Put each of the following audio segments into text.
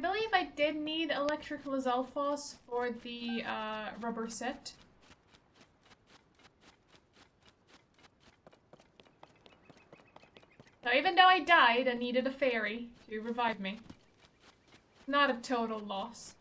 I believe I did need electrical Zalfos for the rubber set. So even though I died, I needed a fairy to revive me. Not a total loss.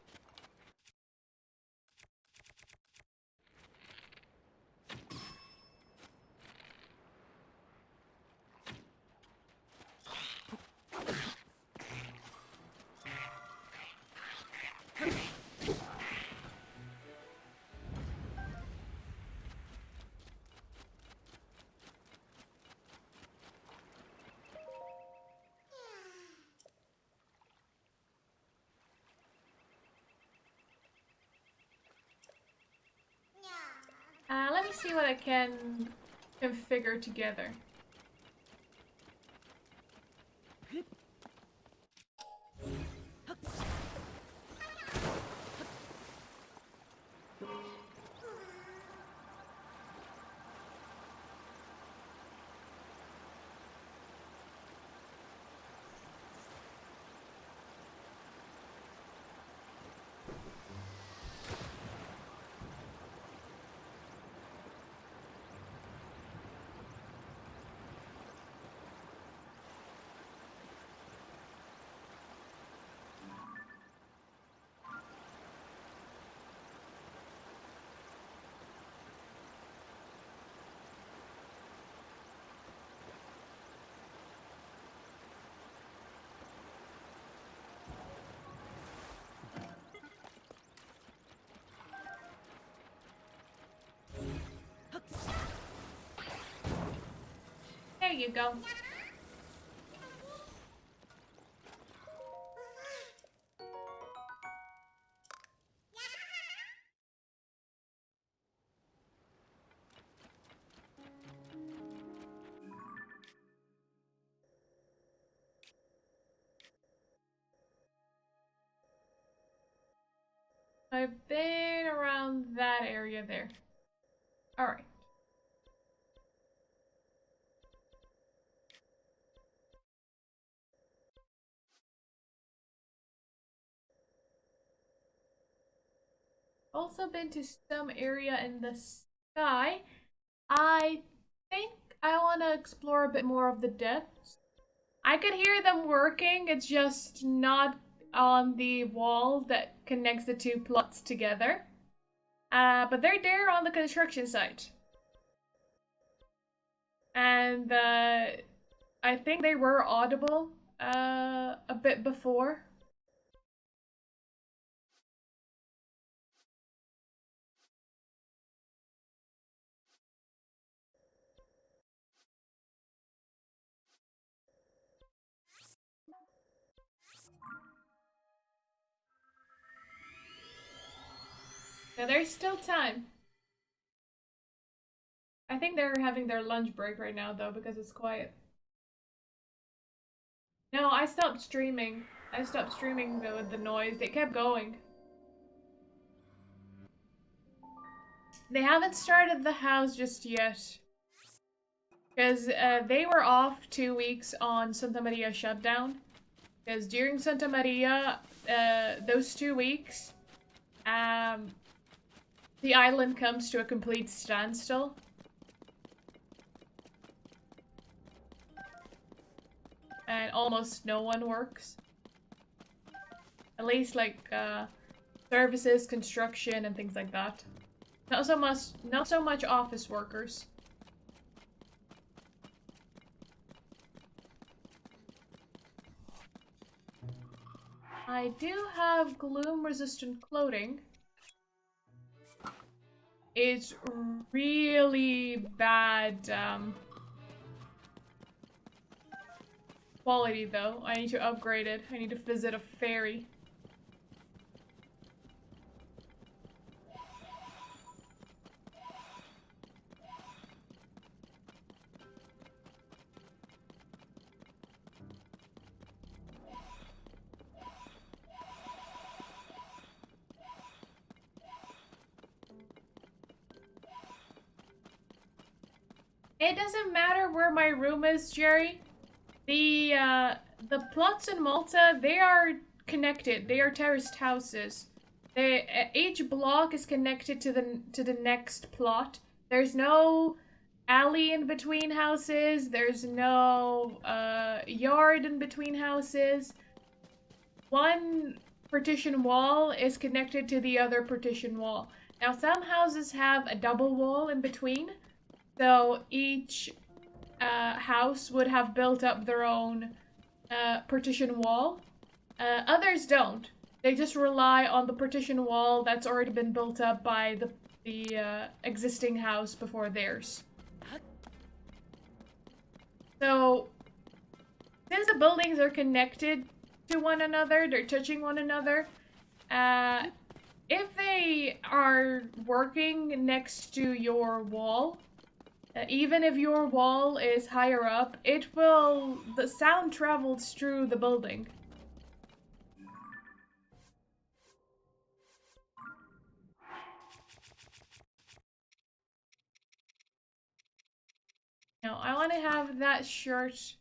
Let me see what I can configure together. There you go. I've been around that area there. Alright. Also been to some area in the sky. I think I want to explore a bit more of the depths. I could hear them working, it's just not on the wall that connects the two plots together. But they're there on the construction site. And I think they were audible a bit before. So there's still time. I think they're having their lunch break right now though because it's quiet. No, I stopped streaming. I stopped streaming though with the noise. It kept going. They haven't started the house just yet. Because they were off 2 weeks on Santa Maria shutdown. Because during Santa Maria, those 2 weeks, the island comes to a complete standstill. And almost no one works. At least like services, construction, and things like that. Not so much office workers. I do have gloom-resistant clothing. It's really bad quality though. I need to upgrade it. I need to visit a fairy. It doesn't matter where my room is, Jerry. The plots in Malta, they are connected. They are terraced houses. Each block is connected to the next plot. There's no alley in between houses. There's no yard in between houses. One partition wall is connected to the other partition wall. Now, some houses have a double wall in between, so each house would have built up their own partition wall. Others don't. They just rely on the partition wall that's already been built up by the existing house before theirs. So, since the buildings are connected to one another, they're touching one another, if they are working next to your wall, even if your wall is higher up, the sound travels through the building. Now, I want to have that shirt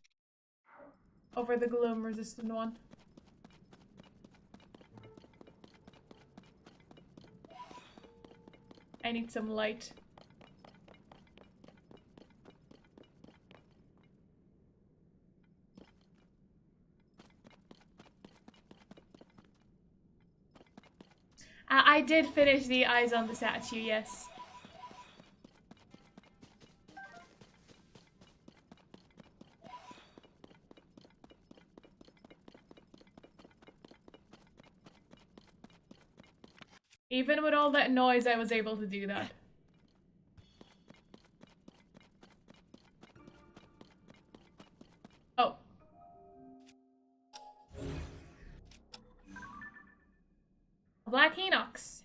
over the gloom-resistant one. I need some light. I did finish the eyes on the statue, yes. Even with all that noise, I was able to do that. Oh. Black Enox.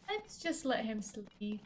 Let's just let him sleep.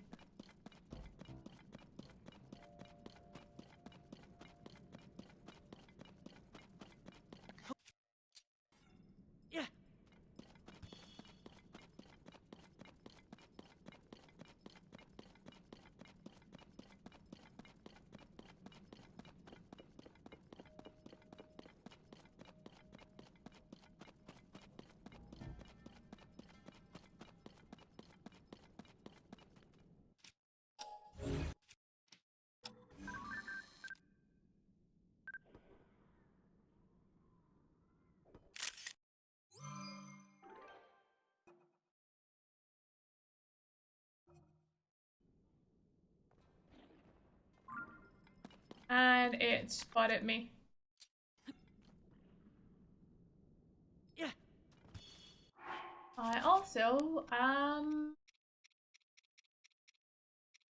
And it spotted me. I also,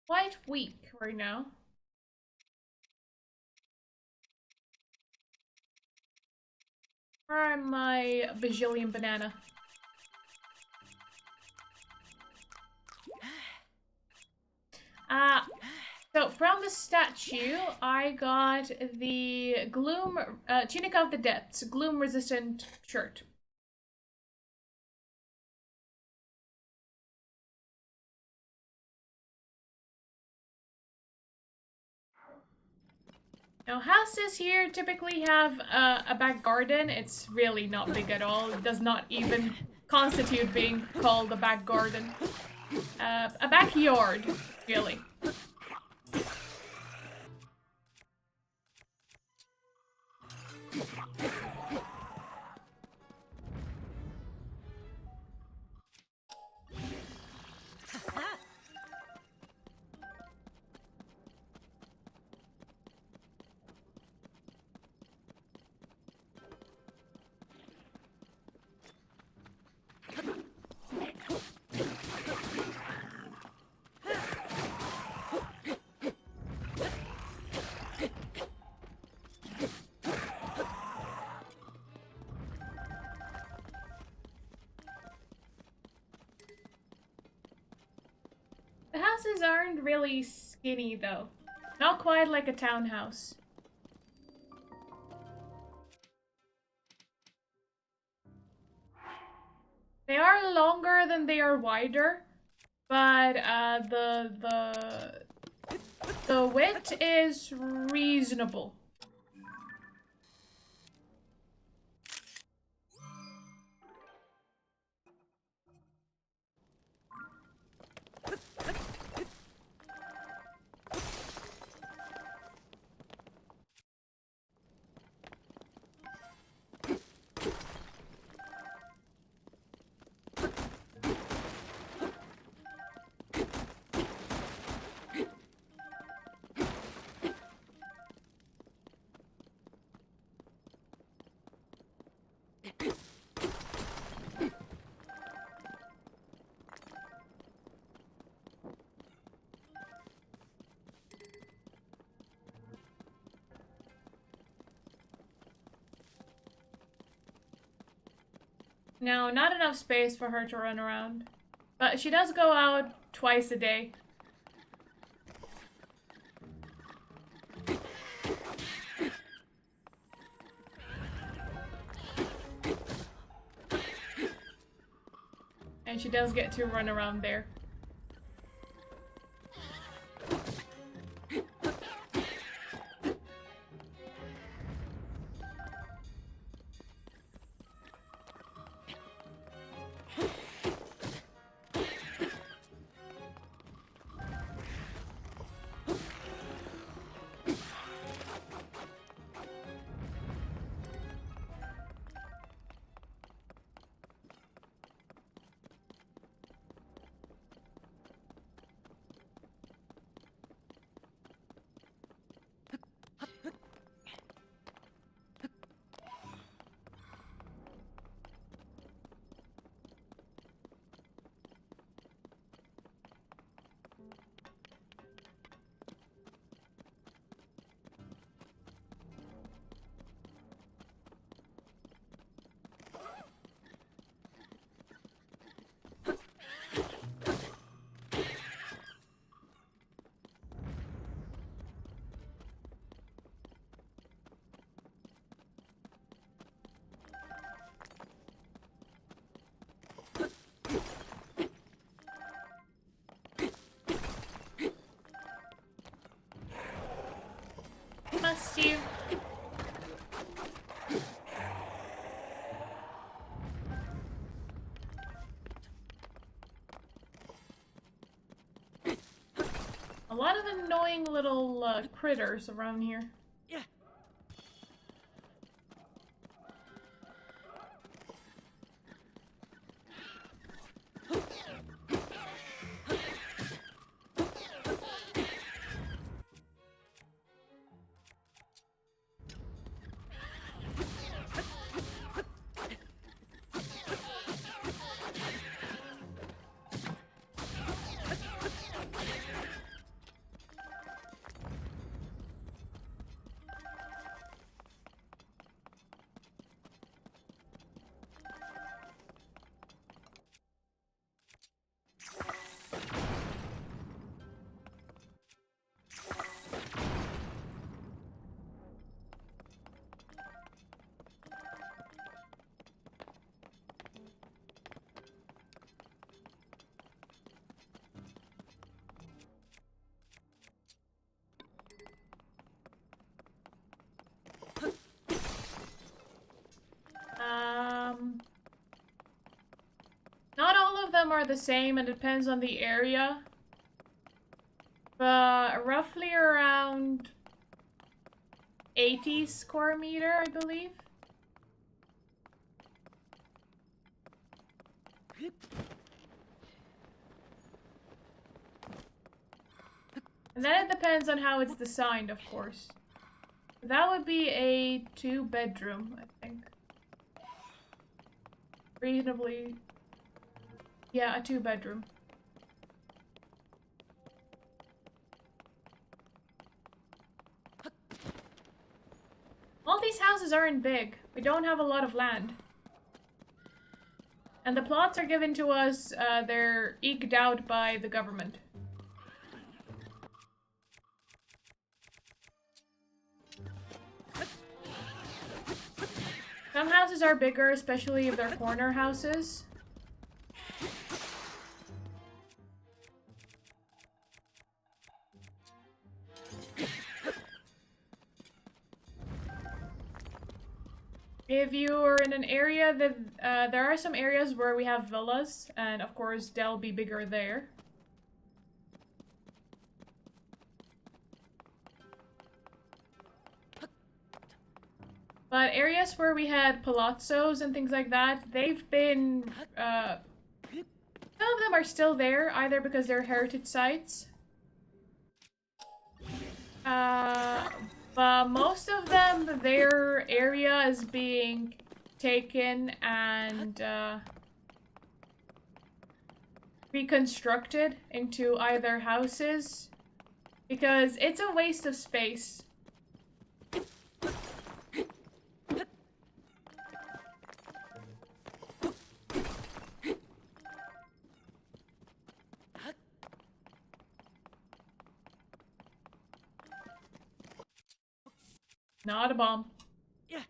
quite weak right now. Where am my bajillion banana? So from the statue, I got the Tunic of the Depths, gloom-resistant shirt. Now, houses here typically have a back garden. It's really not big at all. It does not even constitute being called a back garden. A backyard, really. The houses aren't really skinny, though. Not quite like a townhouse. They are longer than they are wider, but the width is reasonable. No, not enough space for her to run around. But she does go out twice a day. And she does get to run around there. Must you? A lot of annoying little critters around here. Yeah. Not all of them are the same, and it depends on the area. But roughly around 80 square meter, I believe. And then it depends on how it's designed, of course. That would be a 2-bedroom, I think. Reasonably... Yeah, a 2-bedroom. All these houses aren't big. We don't have a lot of land. And the plots are given to us, they're eked out by the government. Some houses are bigger, especially if they're corner houses. If you're in an area that there are some areas where we have villas, and of course they'll be bigger there. But areas where we had palazzos and things like that, they've been some of them are still there, either because they're heritage sites. Uh, but most of them, their area is being taken and reconstructed into either houses, because it's a waste of space. Not a bomb. Yeah.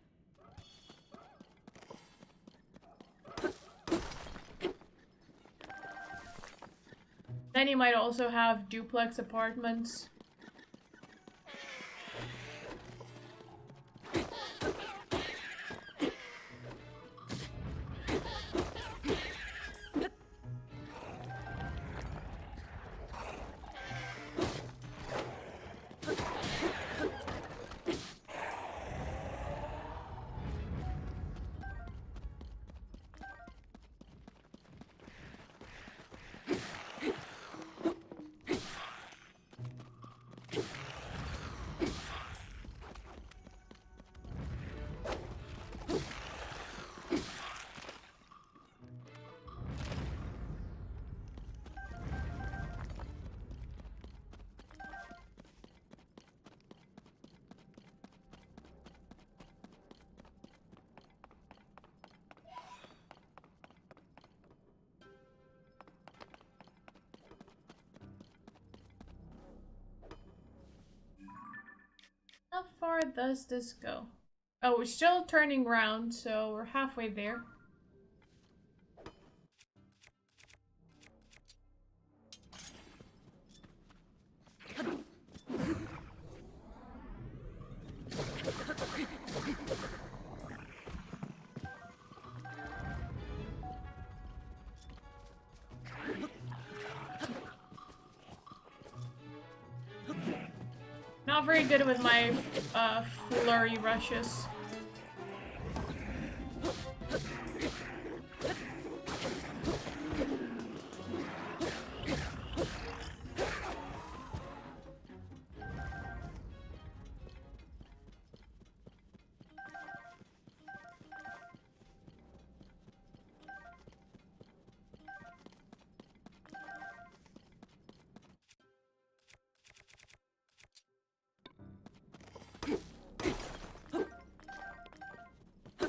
Then you might also have duplex apartments. How far does this go? Oh, we're still turning around, so we're halfway there. Not very good with my flurry rushes.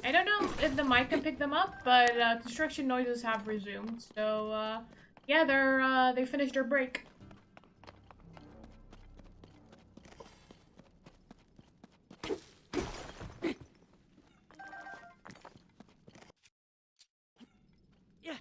I don't know if the mic can pick them up, but construction noises have resumed. So yeah, they finished their break. Yeah.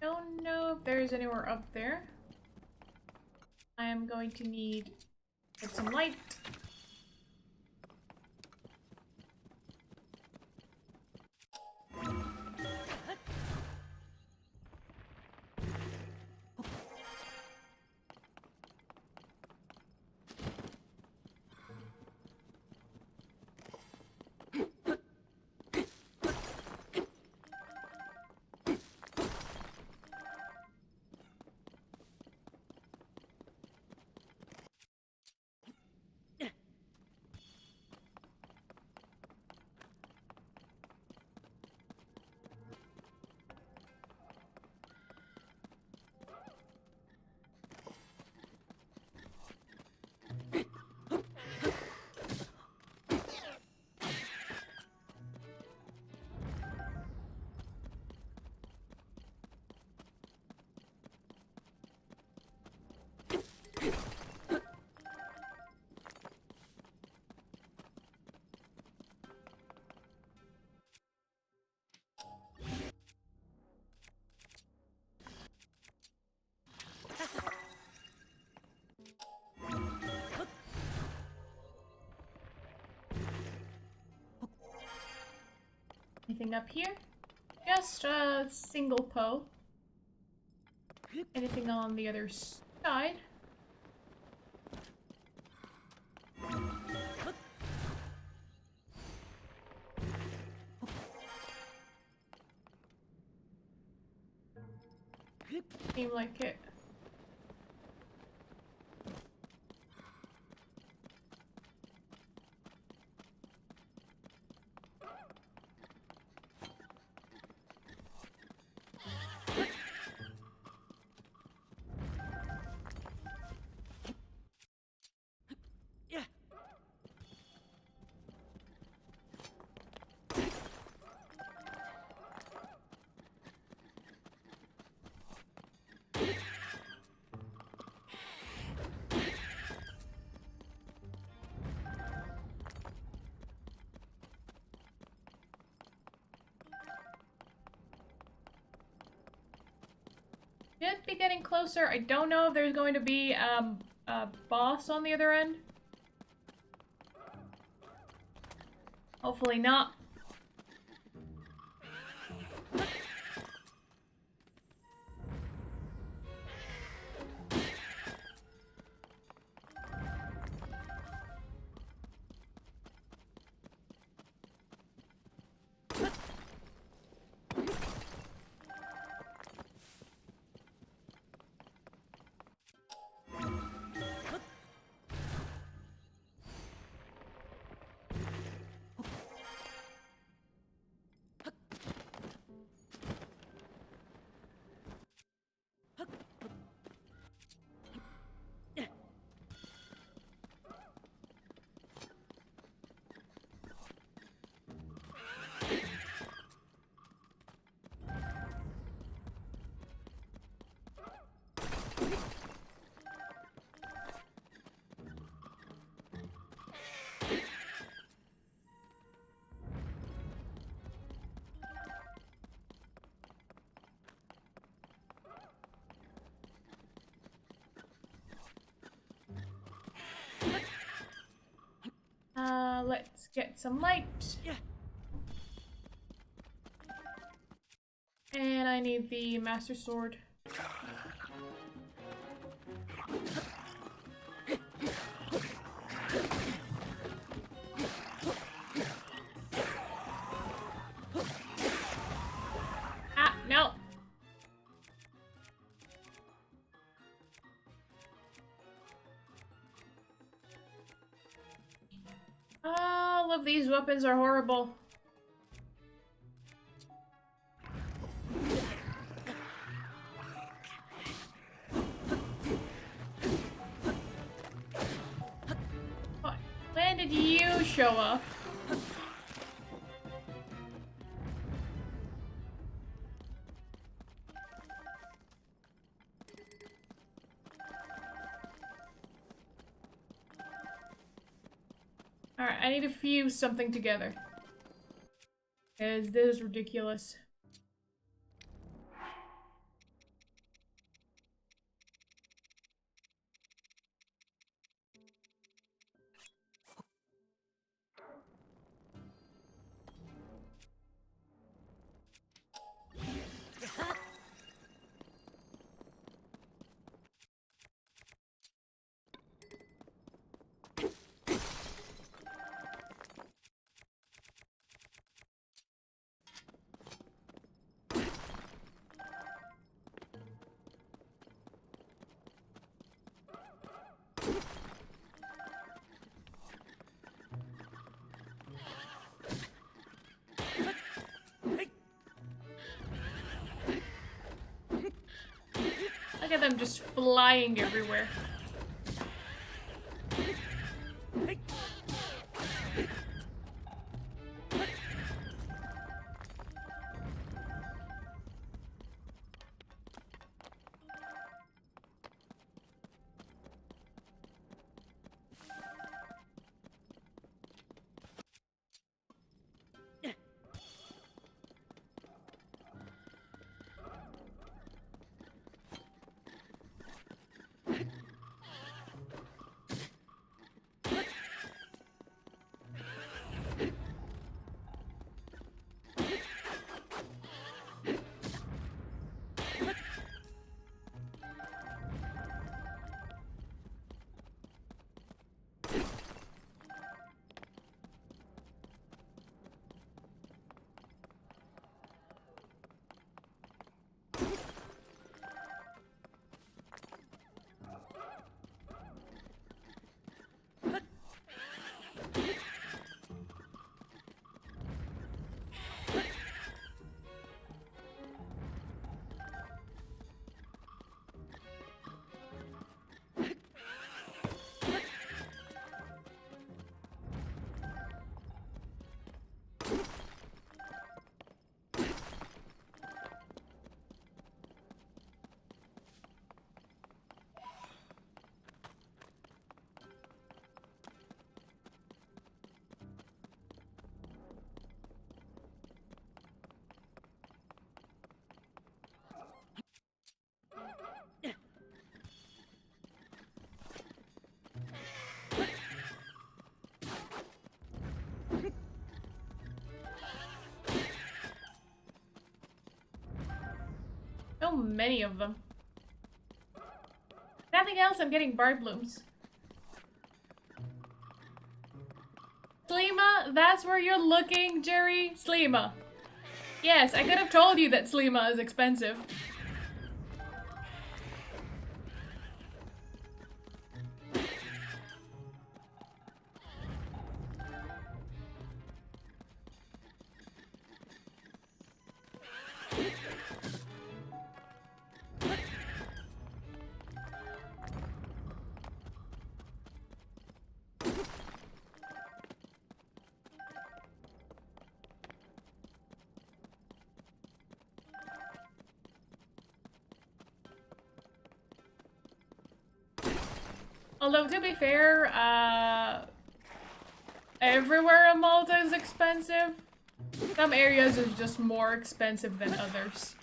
Don't know if there's anywhere up there. I am going to need get some light. Anything up here? Just a single Poe. Anything on the other side? Seem like it. Yeah. Should be getting closer. I don't know if there's going to be a boss on the other end. Hopefully not. Let's get some light. Yeah. And I need the Master Sword. Ah, no. All of these weapons are horrible. What? When did you show up? Alright, I need to fuse something together. Because this is ridiculous. I'm just flying everywhere. So many of them. Nothing else, I'm getting bark blooms. Slima, that's where you're looking, Jerry? Slima. Yes, I could have told you that Slima is expensive. Although, to be fair, everywhere in Malta is expensive. Some areas are just more expensive than others.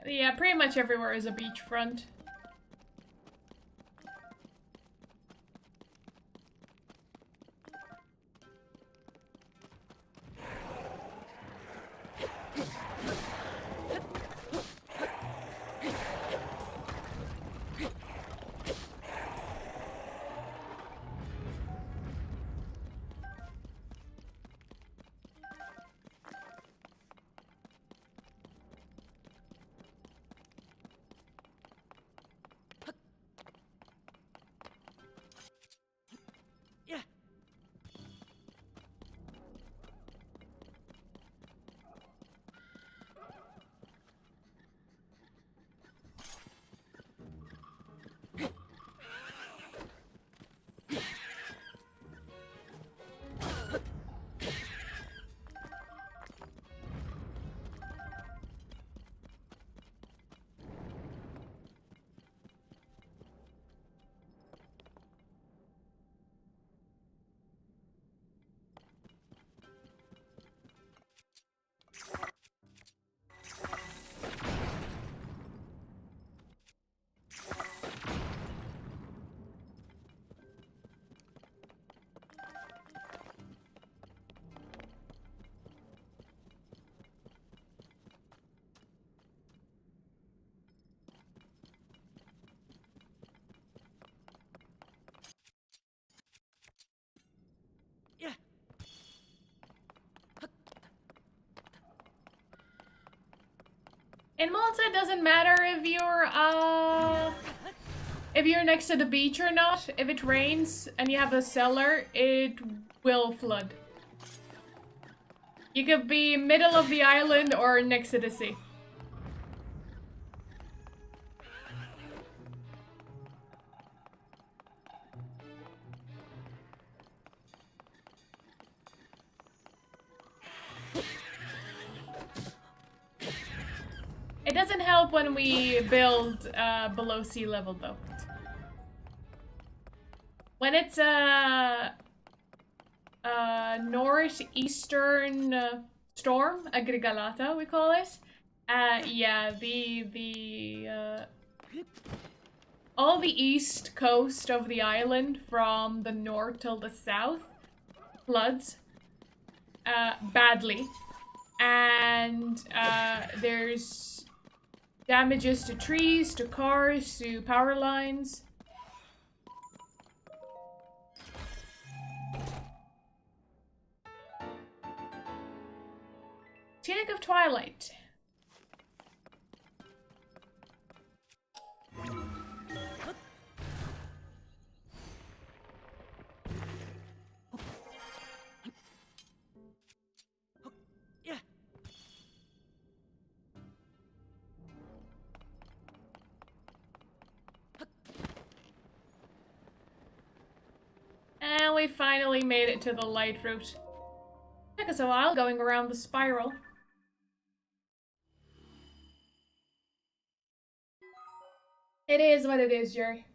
Yeah, pretty much everywhere is a beachfront. In Malta, it doesn't matter if you're next to the beach or not. If it rains and you have a cellar, it will flood. You could be middle of the island or next to the sea. It doesn't help when we build below sea level though. When it's northeastern storm, agrigalata we call it. Yeah, all the east coast of the island from the north till the south floods badly, and there's damages to trees, to cars, to power lines. Tunic of Twilight. Yeah. And we finally made it to the light route. Took us a while going around the spiral. It is what it is, Jerry.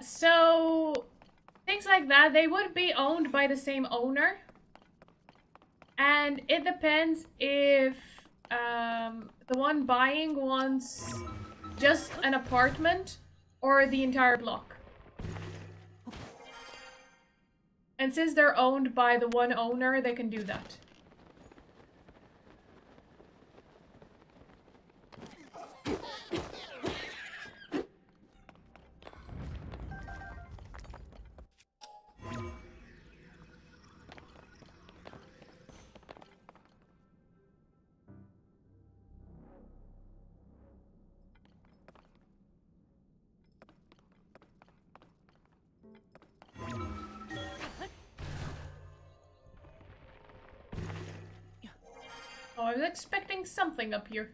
So things like that, they would be owned by the same owner. And it depends if the one buying wants just an apartment or the entire block. And since they're owned by the one owner, they can do that. Oh, I was expecting something up here.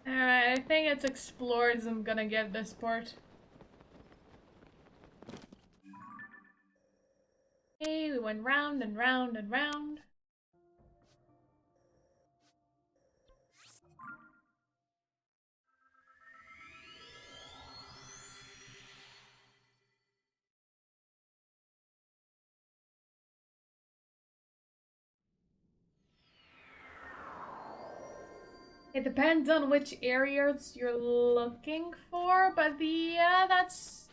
Alright, I think it's explored as I'm gonna get this part. Okay, we went round and round and round. It depends on which areas you're looking for, but yeah, that's...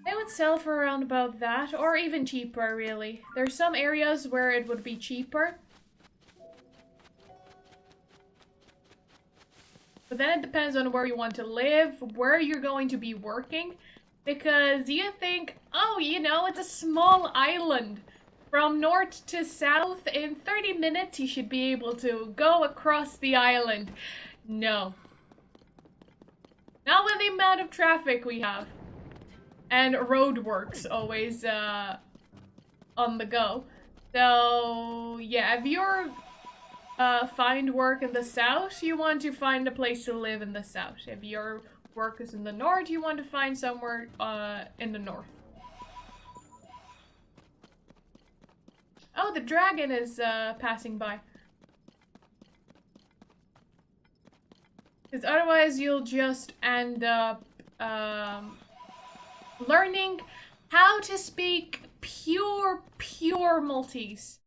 They would sell for around about that, or even cheaper, really. There's some areas where it would be cheaper. But then it depends on where you want to live, where you're going to be working. Because you think, oh, you know, it's a small island. From north to south, in 30 minutes you should be able to go across the island. No. Not with the amount of traffic we have. And roadworks always on the go. So, yeah, if you're find work in the south, you want to find a place to live in the south. If your work is in the north, you want to find somewhere in the north. Oh, the dragon is passing by. Because otherwise you'll just end up learning how to speak pure Maltese.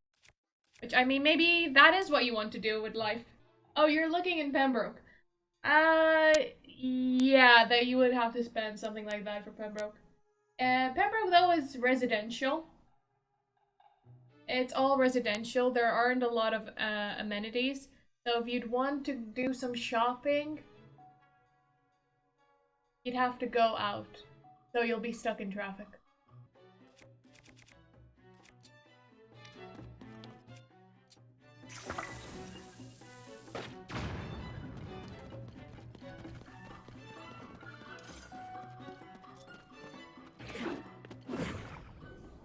Which, I mean, maybe that is what you want to do with life. Oh, you're looking in Pembroke. Yeah, that you would have to spend something like that for Pembroke. Pembroke, though, is residential. It's all residential. There aren't a lot of amenities. So if you'd want to do some shopping, you'd have to go out. So you'll be stuck in traffic.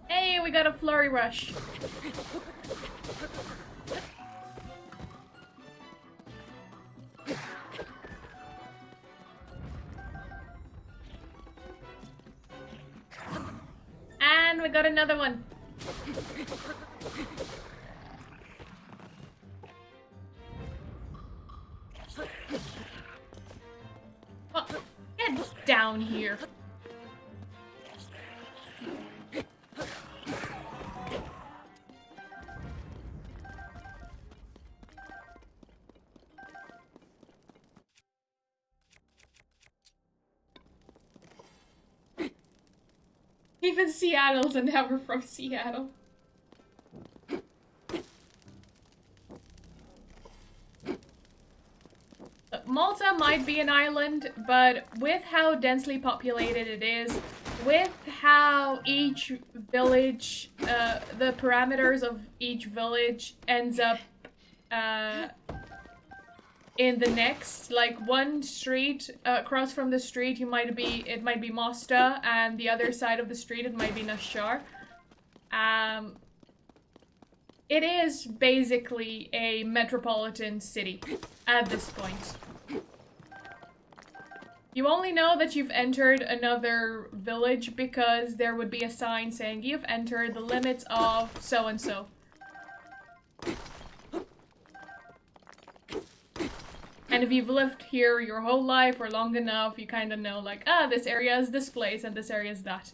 Hey, we got a flurry rush. And we got another one. Oh, get down here. Even Seattle's and now we're from Seattle. Malta might be an island, but with how densely populated it is, with how each village, the parameters of each village ends up in the next, like one street across from the street, it might be Mosta, and the other side of the street it might be Nashar. It is basically a metropolitan city at this point. You only know that you've entered another village because there would be a sign saying you've entered the limits of so-and-so. And if you've lived here your whole life or long enough, you kind of know, like, ah, this area is this place and this area is that.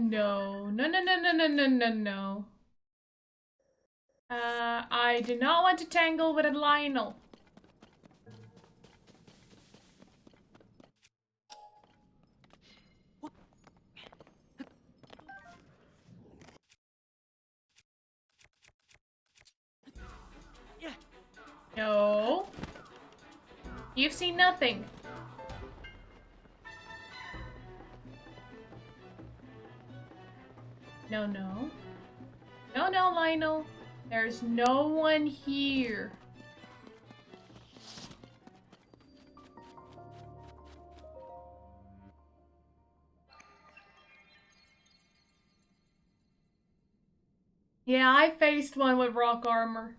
No. No, no, no, no, no, no, no, no. I do not want to tangle with a Lionel. Yeah. No. You've seen nothing. No, no. No, no, Lionel. There's no one here. Yeah, I faced one with rock armor.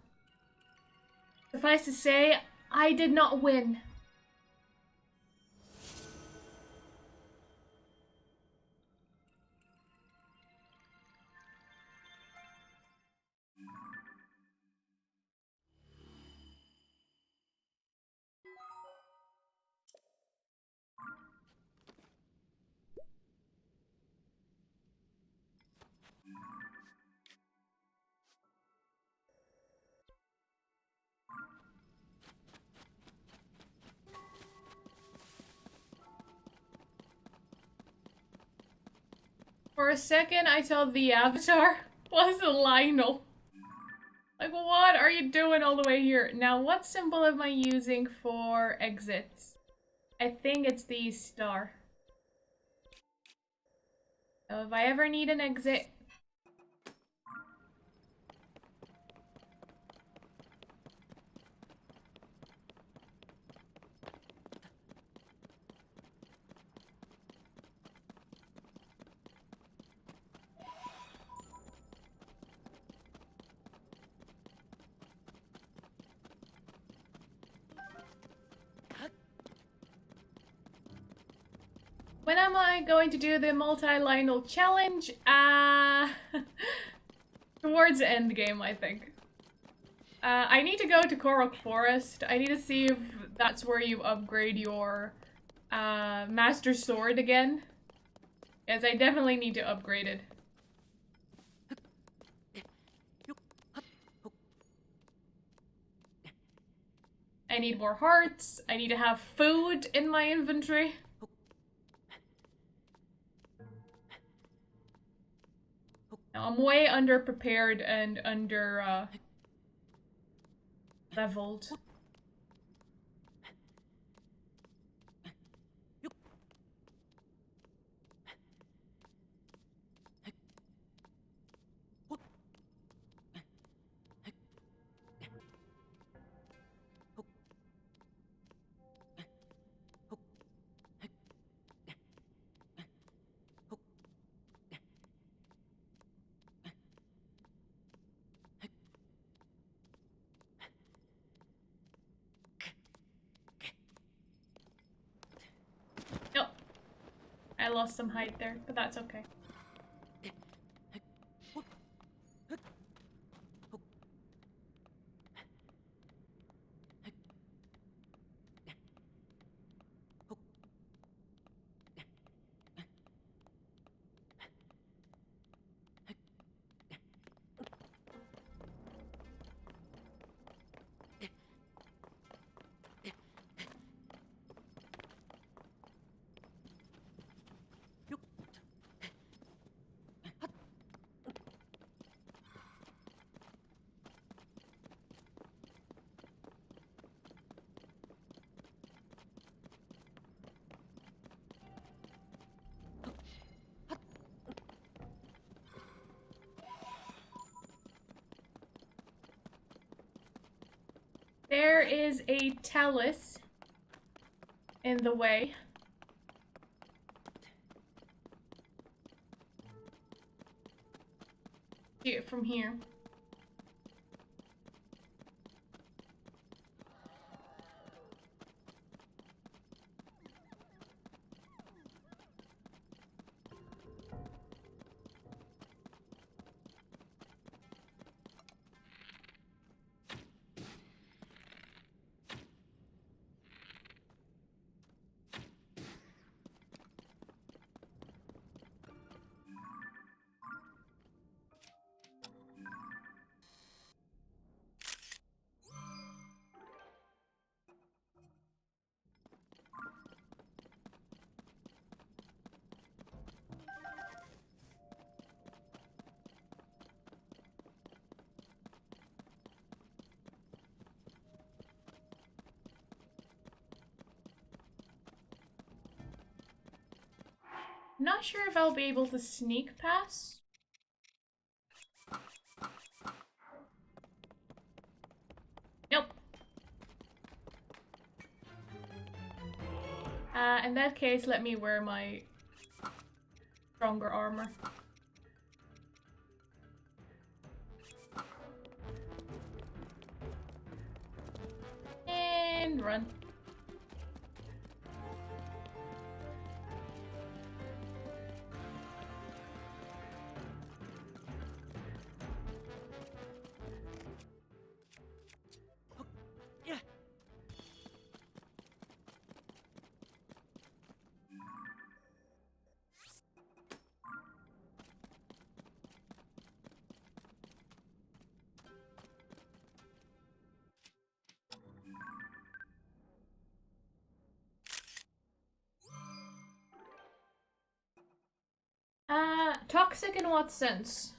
Suffice to say, I did not win. For a second, I thought the avatar was a Lionel. Like, what are you doing all the way here? Now, what symbol am I using for exits? I think it's the star. So if I ever need an exit... When am I going to do the multi-Lionel challenge? Towards the end game, I think. I need to go to Korok Forest. I need to see if that's where you upgrade your Master Sword again. Yes, I definitely need to upgrade it. I need more hearts. I need to have food in my inventory. Now, I'm way underprepared and under leveled. Nope. I lost some height there, but that's okay. There is a talus in the way. See it from here. I'm not sure if I'll be able to sneak past. Nope. In that case, let me wear my stronger armor. And run. Yeah. Toxic in what sense?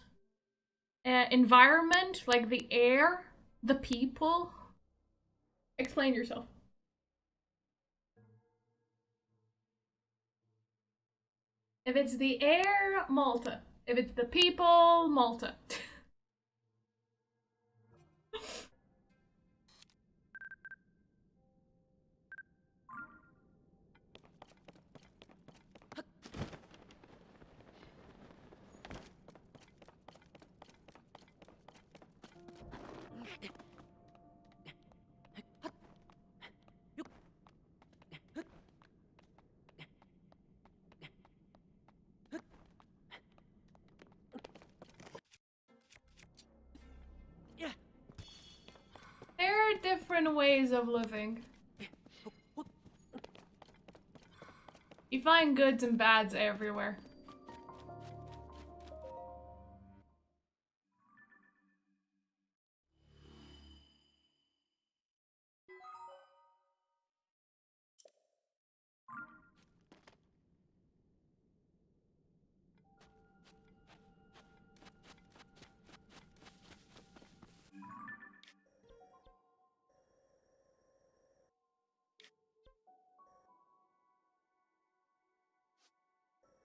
Environment, like the air, the people. Explain yourself. If it's the air, Malta. If it's the people, Malta. Yeah. There are different ways of living. You find goods and bads everywhere.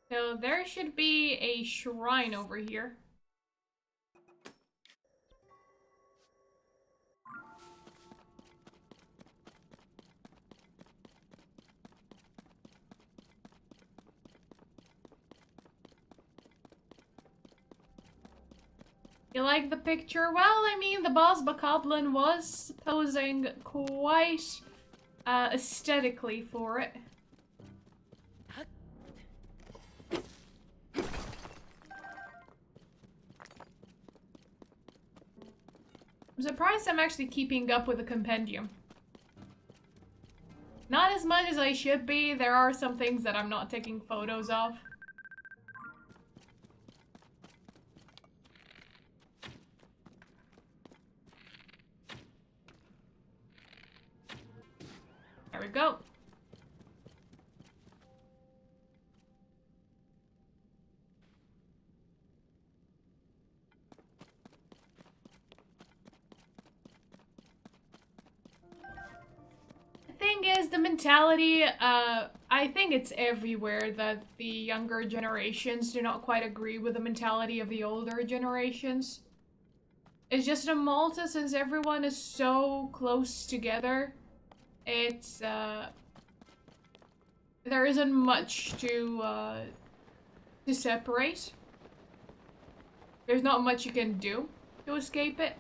So there should be a shrine over here. You like the picture? Well, I mean, the boss Bokoblin was posing quite aesthetically for it. I'm surprised I'm actually keeping up with the compendium. Not as much as I should be. There are some things that I'm not taking photos of. There we go. The thing is, the mentality, I think it's everywhere that the younger generations do not quite agree with the mentality of the older generations. It's just in Malta, since everyone is so close together, it's, there isn't much to separate. There's not much you can do to escape it.